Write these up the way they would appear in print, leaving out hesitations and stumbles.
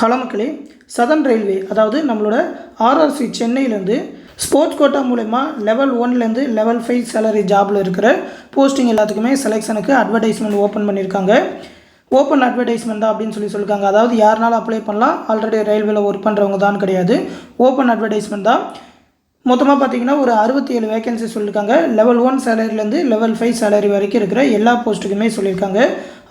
Hello மக்களே, southern railway அதாவது நம்மளோட ஆர்ஆர்சி சென்னையிலேருந்து ஸ்போர்ட்ஸ் கோட்டா மூலமா லெவல் 1லேருந்து லெவல் 5 சேலரி ஜாபில் இருக்கிற போஸ்டிங் எல்லாத்துக்குமே செலெக்ஷனுக்கு அட்வர்டைஸ்மெண்ட் ஓப்பன் பண்ணியிருக்காங்க. ஓப்பன் அட்வர்டைஸ்மெண்ட் தான் அப்படின்னு சொல்லியிருக்காங்க. அதாவது யாருனாலும் அப்ளை பண்ணலாம், ஆல்ரெடி ரயில்வேல ஒர்க் பண்ணுறவங்க தான் கிடையாது. ஓப்பன் அட்வர்டைஸ்மெண்ட் தான். மொத்தமாக பார்த்தீங்கன்னா ஒரு 67 வேகன்சி சொல்லியிருக்காங்க. லெவல் 1 சேலரிலேருந்து லெவல் 5 சேலரி வரைக்கும் இருக்கிற எல்லா போஸ்ட்டுக்குமே சொல்லியிருக்காங்க.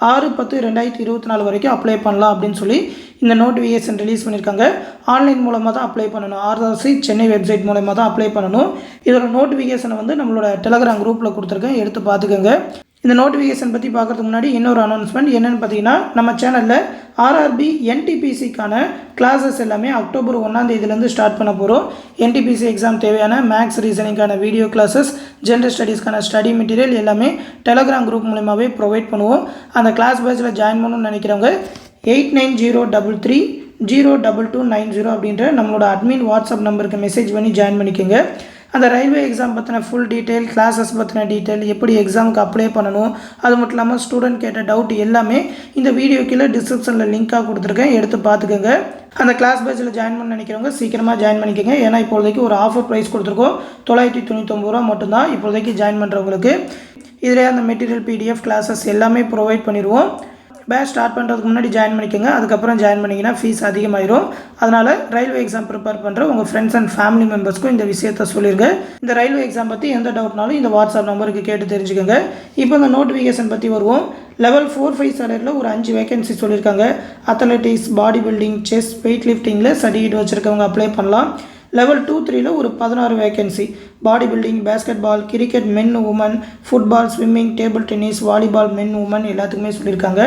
6/10/2024 வரைக்கும் அப்ளை பண்ணலாம் அப்படின்னு சொல்லி இந்த நோட்டிஃபிகேஷன் ரிலீஸ் பண்ணியிருக்காங்க. ஆன்லைன் மூலமாக தான் அப்ளை பண்ணணும். ஆர்ஆர்சி சென்னை வெப்சைட் மூலமாக தான் அப்ளை பண்ணணும். இதோட நோட்டிஃபிகேஷனை வந்து நம்மளோட டெலகிராம் குரூப்பில் கொடுத்துருக்கேன், எடுத்து பார்த்துக்கோங்க. இந்த நோட்டிஃபிகேஷன் பற்றி பார்க்குறதுக்கு முன்னாடி இன்னொரு அனௌன்ஸ்மெண்ட் என்னென்னு பார்த்தீங்கன்னா, நம்ம சேனலில் ஆர்ஆர்பி என்டிபிசிக்கான கிளாஸஸ் எல்லாமே அக்டோபர் 1ஆம் தேதியிலேருந்து ஸ்டார்ட் பண்ண போகிறோம். என்டிபிசி எக்ஸாம் தேவையான மேக்ஸ் ரீசனிங்கான வீடியோ கிளாஸஸ், ஜென்ரல் ஸ்டடீஸ்க்கான ஸ்டடி மெட்டீரியல் எல்லாமே டெலகிராம் குரூப் மூலமாகவே ப்ரொவைட் பண்ணுவோம். அந்த கிளாஸ் பேட்சில் ஜாயின் பண்ணணும்னு நினைக்கிறவங்க 8903302290 அப்படின்ற நம்மளோட அட்மின் வாட்ஸ்அப் நம்பருக்கு மெசேஜ் பண்ணி ஜாயின் பண்ணிக்கோங்க. அந்த ரயில்வே எக்ஸாம் பற்றின ஃபுல் டீட்டெயில், கிளாஸஸ் பற்றின டீட்டெயில், எப்படி எக்ஸாமுக்கு அப்ளை பண்ணணும், அது மட்டும் இல்லாமல் ஸ்டூடெண்ட் கேட்ட டவுட் எல்லாமே இந்த வீடியோ கீழே டிஸ்கிரிப்ஷனில் லிங்காக கொடுத்துருக்கேன், எடுத்து பார்த்துக்கோங்க. அந்த கிளாஸ் பேட்சில் ஜாயின் பண்ண நினைக்கிறவங்க சீக்கிரமாக ஜாயின் பண்ணிக்கோங்க. ஏன்னா இப்போதைக்கு ஒரு ஆஃபர் ப்ரைஸ் கொடுத்துருக்கோம், 999 ரூபா மட்டும்தான் இப்போதைக்கு ஜாயின் பண்ணுறவங்களுக்கு. இதிலே அந்த மெட்டீரியல், பிடிஎஃப், கிளாஸஸ் எல்லாமே ப்ரொவைட் பண்ணிடுவோம். பேட்ச் ஸ்டார்ட் பண்ணுறதுக்கு முன்னாடி ஜாயின் பண்ணிக்கோங்க. அதுக்கப்புறம் ஜாயின் பண்ணிங்கன்னா ஃபீஸ் அதிகமாகிடும். அதனால் ரயில்வே எக்ஸாம் ப்ரிப்பேர் பண்ணுற உங்கள் ஃப்ரெண்ட்ஸ் அண்ட் ஃபேமிலி மெம்பர்ஸ்க்கும் இந்த விஷயத்த சொல்லியிருங்க. இந்த ரயில்வே எக்ஸாம் பற்றி எந்த டவுட்னாலும் இந்த வாட்ஸ்அப் நம்பருக்கு கேட்டு தெரிஞ்சுக்கோங்க. இப்போ இந்த நோட்டிஃபிகேஷன் பற்றி வருவோம். லெவல் 4-5 சேலரியில் ஒரு 5 வேகன்சி சொல்லியிருக்காங்க. Athletics, body building, chess, weight லிஃப்டிங்கில் சர்டிஃபிகேட் வச்சுருக்கவங்க அப்ளை பண்ணலாம். லெவல் 2-3ல் ஒரு 16 vacancy. Body building, basketball, cricket men, women, football, swimming, table tennis, volleyball men, women எல்லாத்துக்குமே சொல்லியிருக்காங்க.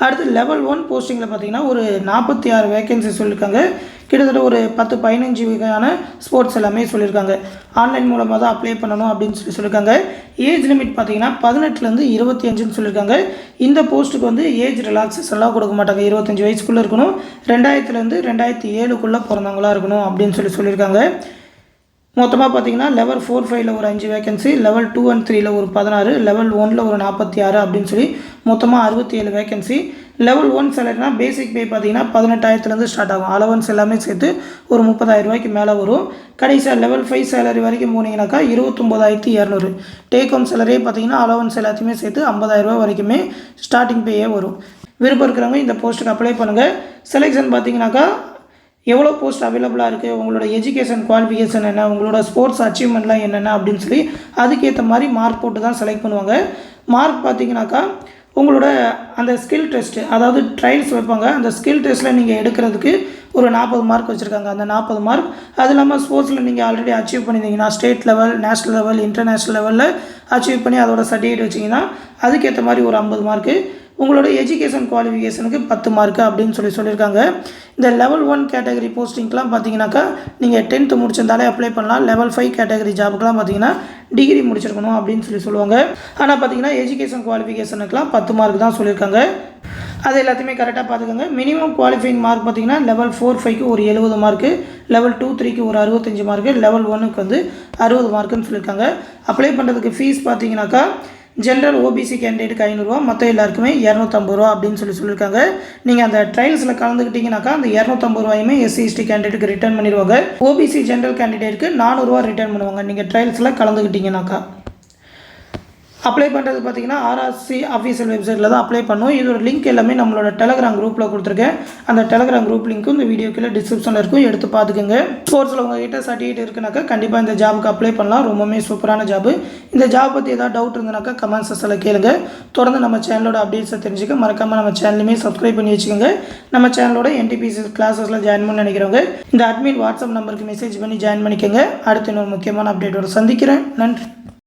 அடுத்து லெவல் 1 போஸ்டிங்கில் பார்த்தீங்கன்னா ஒரு 46 வேகன்சி சொல்லியிருக்காங்க. கிட்டத்தட்ட ஒரு 10-15 வகையான ஸ்போர்ட்ஸ் எல்லாமே சொல்லியிருக்காங்க. ஆன்லைன் மூலமாக தான் அப்ளை பண்ணணும் அப்படின்னு சொல்லியிருக்காங்க. ஏஜ் லிமிட் பார்த்தீங்கன்னா 18லேருந்து 25ன்னு சொல்லியிருக்காங்க. இந்த போஸ்ட்டுக்கு வந்து ஏஜ் ரிலாக்ஸேஷன்லாம் கொடுக்க மாட்டாங்க. 25 வயசுக்குள்ளே இருக்கணும், 2000லேருந்து 2007க்குள்ளே பிறந்தவங்களாக இருக்கணும் அப்படின்னு சொல்லியிருக்காங்க. மொத்தமாக பார்த்தீங்கன்னா லெவல் 4-5ல் ஒரு 5 வேகன்சி, லெவல் 2 and 3ல் ஒரு 16, லெவல் 1ல் ஒரு 46 அப்படின்னு சொல்லி மொத்தமாக 67 வேகன்சி. லெவல் 1 சேலரினா பேசிக் பே பார்த்தீங்கன்னா 18,000லேருந்து ஸ்டார்ட் ஆகும். அலவன்ஸ் எல்லாமே சேர்த்து ஒரு 30,000 ரூபாய்க்கு மேலே வரும். கடைசியாக லெவல் 5 சேலரி வரைக்கும் போனீங்கன்னாக்கா 29,200. டேக் ஹோம் சேலரியே பார்த்தீங்கன்னா அலவன்ஸ் எல்லாத்தையுமே சேர்த்து 50,000 ரூபா வரைக்குமே ஸ்டார்டிங் பேயே வரும். விருப்பம் இருக்கிறவங்க இந்த போஸ்ட்டுக்கு அப்ளை பண்ணுங்கள். செலெக்ஷன் பார்த்தீங்கன்னாக்கா எவ்வளோ போஸ்ட் அவைலபிளாக இருக்குது, உங்களோட எஜுகேஷன் குவாலிஃபிகேஷன் என்ன, உங்களோட ஸ்போர்ட்ஸ் அச்சீவ்மெண்ட்லாம் என்னென்ன அப்படின்னு சொல்லி அதுக்கேற்ற மாதிரி மார்க் போட்டு தான் செலக்ட் பண்ணுவாங்க. மார்க் பார்த்தீங்கன்னாக்கா உங்களோட அந்த ஸ்கில் டெஸ்ட்டு, அதாவது ட்ரையல்ஸ் வைப்பாங்க. அந்த ஸ்கில் டெஸ்ட்டில் நீங்கள் எடுக்கிறதுக்கு ஒரு 40 மார்க் வச்சுருக்காங்க. அந்த 40 மார்க் அது இல்லாமல் ஸ்போர்ட்ஸில் நீங்கள் ஆல்ரெடி அச்சீவ் பண்ணியிருந்தீங்கன்னா state level, national level, international லெவலில் அச்சீவ் பண்ணி அதோட சர்டிஃபிகேட் வச்சிங்கன்னா அதுக்கேற்ற மாதிரி ஒரு 50 மார்க்கு. உங்களோட எஜுகேஷன் குவாலிஃபிகேஷனுக்கு 10 மார்க்கு அப்படின்னு சொல்லியிருக்காங்க. இந்த லெவல் 1 கேட்டகரி போஸ்டிங்க்கெலாம் பார்த்தீங்கன்னாக்கா நீங்கள் 10th முடிச்சிருந்தாலே அப்ளை பண்ணலாம். லெவல் 5 கேட்டகரி ஜாபுக்கெலாம் பார்த்தீங்கன்னா டிகிரி முடிச்சிருக்கணும் அப்படின்னு சொல்லுவாங்க. ஆனால் பார்த்தீங்கன்னா எஜுகேஷன் குவாலிஃபிகேஷனுக்குலாம் 10 மார்க் தான் சொல்லியிருக்காங்க. அது எல்லாத்தையுமே கரெக்டாக பார்த்துக்கோங்க. மினிமம் குவாலிஃபைங் மார்க் பார்த்தீங்கன்னா லெவல் 4-5க்கு ஒரு 70 மார்க்கு, லெவல் 2-3க்கு ஒரு 65 மார்க்கு, லெவல் 1க்கு வந்து 60 மார்க்குன்னு சொல்லியிருக்காங்க. அப்ளை பண்ணுறதுக்கு ஃபீஸ் பார்த்தீங்கன்னாக்கா ஜென்ரல் ஓபிசி கேண்டிடேட்டுக்கு 500 ரூபா, மற்ற எல்லாருக்குமே 250 ரூபா அப்படின்னு சொல்லியிருக்காங்க. நீங்கள் அந்த ட்ரையல்ஸில் கலந்துக்கிட்டீங்கன்னாக்கா அந்த 250 ரூபாயுமே எஸ்சி/எஸ்டி கேண்டிடேட்டுக்கு ரிட்டர்ன் பண்ணிடுவாங்க. ஓபிசி ஜென்ரல் கேண்டிடேட்டுக்கு 400 ரூபா ரிட்டர்ன் பண்ணுவாங்க நீங்கள் ட்ரையல்ஸில் கலந்துக்கிட்டீங்கன்னாக்கா. அப்ளை பண்ணுறது பார்த்தீங்கன்னா ஆர்ஆர்சி அஃபீஷியல் வெப்சைட்டில் தான் அப்ளை பண்ணுவோம். இதோட லிங்க் எல்லாமே நம்மளோட டெலகிராம் குரூப்பில் கொடுத்துருக்கேன். அந்த டெலகிராம் குரூப் லிங்க்கும் இந்த வீடியோ கீழே டிஸ்கிரிப்ஷனில் இருக்கும், எடுத்து பார்த்துக்கோங்க. ஸ்போர்ட்ஸில் உங்கள்கிட்ட சர்டிஃபிகேட் இருக்குனாக்கா கண்டிப்பாக இந்த ஜாபுக்கு அப்ளை பண்ணலாம். ரொம்பவே சூப்பரான ஜாபு. இந்த ஜாப் பற்றி ஏதாவது டவுட் இருந்தனாக்கா கமெண்ட் செக்ஷனில் கேளுங்க. தொடர்ந்து நம்ம சேனலோட அப்டேட்ஸை தெரிஞ்சுக்க மறக்காமல் நம்ம சேனலுமே சப்ஸ்கிரைப் பண்ணி வச்சுக்கோங்க. நம்ம சேனலோட என்டிபிசி கிளாஸஸில் ஜாயின் பண்ண நினைக்கிறவங்க இந்த அட்மின் வாட்ஸ்அப் நம்பருக்கு மெசேஜ் பண்ணி ஜாயின் பண்ணிக்கோங்க. அடுத்து இன்னொரு முக்கியமான அப்டேட்டோட சந்திக்கிறேன். நன்றி.